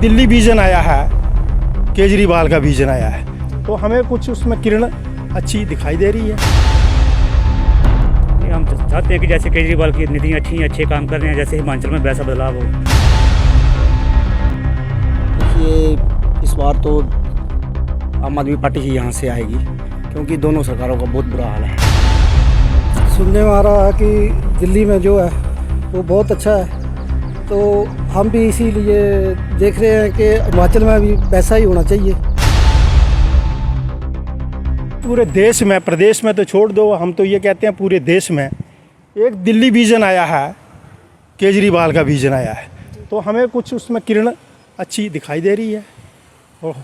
Delhi vision आया है, केजरीवाल का विजन आया है, तो हमें कुछ उसमें किरण अच्छी दिखाई दे रही है। हम चाहते हैं कि जैसे केजरीवाल की नीतियाँ अच्छे काम कर रहे हैं, जैसे हिमाचल में वैसा बदलाव हो। देखिए, इस बार तो आम आदमी पार्टी ही यहाँ से आएगी, क्योंकि दोनों सरकारों का बहुत बुरा हाल है। सुनने में आ रहा है कि दिल्ली में जो है वो बहुत अच्छा है, तो हम भी इसीलिए देख रहे हैं कि हिमाचल में भी वैसा ही होना चाहिए। पूरे देश में, प्रदेश में तो छोड़ दो, हम तो ये कहते हैं पूरे देश में एक दिल्ली विजन आया है, केजरीवाल का विजन आया है, तो हमें कुछ उसमें किरण अच्छी दिखाई दे रही है। और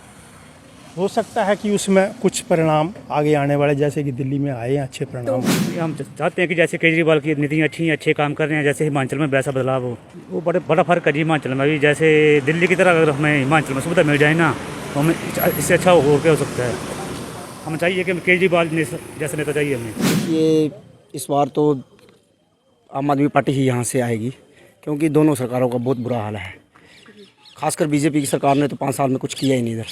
हो सकता है कि उसमें कुछ परिणाम आगे आने वाले, जैसे कि दिल्ली में आए हैं अच्छे परिणाम। हम चाहते हैं कि जैसे केजरीवाल की नीतियाँ अच्छे काम कर रहे हैं, जैसे हिमाचल में वैसा बदलाव हो। वो बड़ा फर्क है जी हिमाचल में भी। जैसे दिल्ली की तरह अगर हमें हिमाचल में सुविधा मिल जाए ना, तो हमें इससे अच्छा और क्या हो सकता है। हमें चाहिए कि केजरीवाल जैसा नेता चाहिए हमें। ये इस बार तो आम आदमी पार्टी ही यहाँ से आएगी, क्योंकि दोनों सरकारों का बहुत बुरा हाल है। खासकर बीजेपी की सरकार ने तो 5 साल में कुछ किया ही नहीं। इधर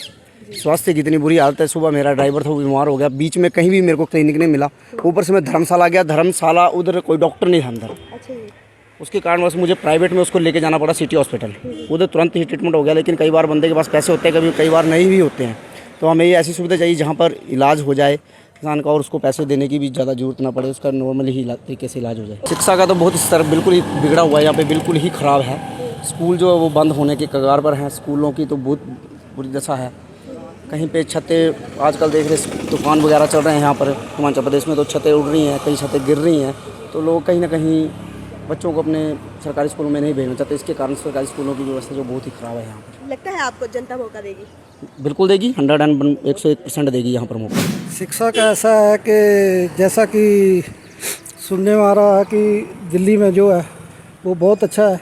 स्वास्थ्य की इतनी बुरी हालत है। सुबह मेरा ड्राइवर था, वो बीमार हो गया, बीच में कहीं भी मेरे को क्लिनिक नहीं मिला। ऊपर से मैं धर्मशाला गया, धर्मशाला उधर कोई डॉक्टर नहीं था अंदर। उसके कारण बस मुझे प्राइवेट में उसको लेके जाना पड़ा, सिटी हॉस्पिटल। उधर तुरंत ही ट्रीटमेंट हो गया, लेकिन कई बार बंदे के पास पैसे होते हैं, कई बार नहीं भी होते हैं। तो हमें ये ऐसी सुविधा चाहिए जहाँ पर इलाज हो जाए किसान का, और उसको पैसे देने की भी ज़्यादा जरूरत ना पड़े, उसका नॉर्मली ही तरीके से इलाज हो जाए। शिक्षा का तो बहुत स्तर बिल्कुल ही बिगड़ा हुआ है, यहाँ पे बिल्कुल ही ख़राब है। स्कूल जो है वो बंद होने के कगार पर हैं। स्कूलों की तो बहुत बुरी दशा है। कहीं पे छतें आजकल देख रहे तूफान वगैरह चल रहे हैं यहाँ पर हिमाचल प्रदेश में, तो छतें उड़ रही हैं, कई छतें गिर रही हैं। तो लोग कहीं ना कहीं बच्चों को अपने सरकारी स्कूलों में नहीं भेजना चाहते। इसके कारण सरकारी स्कूलों की व्यवस्था जो बहुत ही ख़राब है यहाँ पर। लगता है आपको जनता मौका देगी? बिल्कुल देगी, 101% देगी यहाँ पर मौका। शिक्षा का ऐसा है कि जैसा कि सुनने में आ रहा है कि दिल्ली में जो है वो बहुत अच्छा है,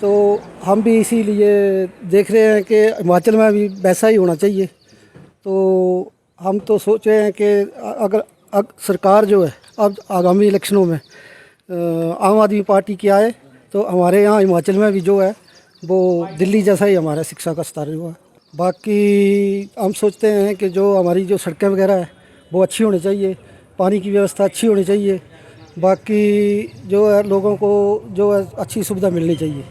तो हम भी इसीलिए देख रहे हैं कि हिमाचल में भी वैसा ही होना चाहिए। तो हम तो सोच रहे हैं कि अगर सरकार जो है अब आगामी इलेक्शनों में आम आदमी पार्टी की आए, तो हमारे यहाँ हिमाचल में भी जो है वो दिल्ली जैसा ही हमारा शिक्षा का स्तर हुआ है। बाकी हम सोचते हैं कि जो हमारी जो सड़कें वगैरह है वो अच्छी होनी चाहिए, पानी की व्यवस्था अच्छी होनी चाहिए। बाकी जो है लोगों को जो है अच्छी सुविधा मिलनी चाहिए।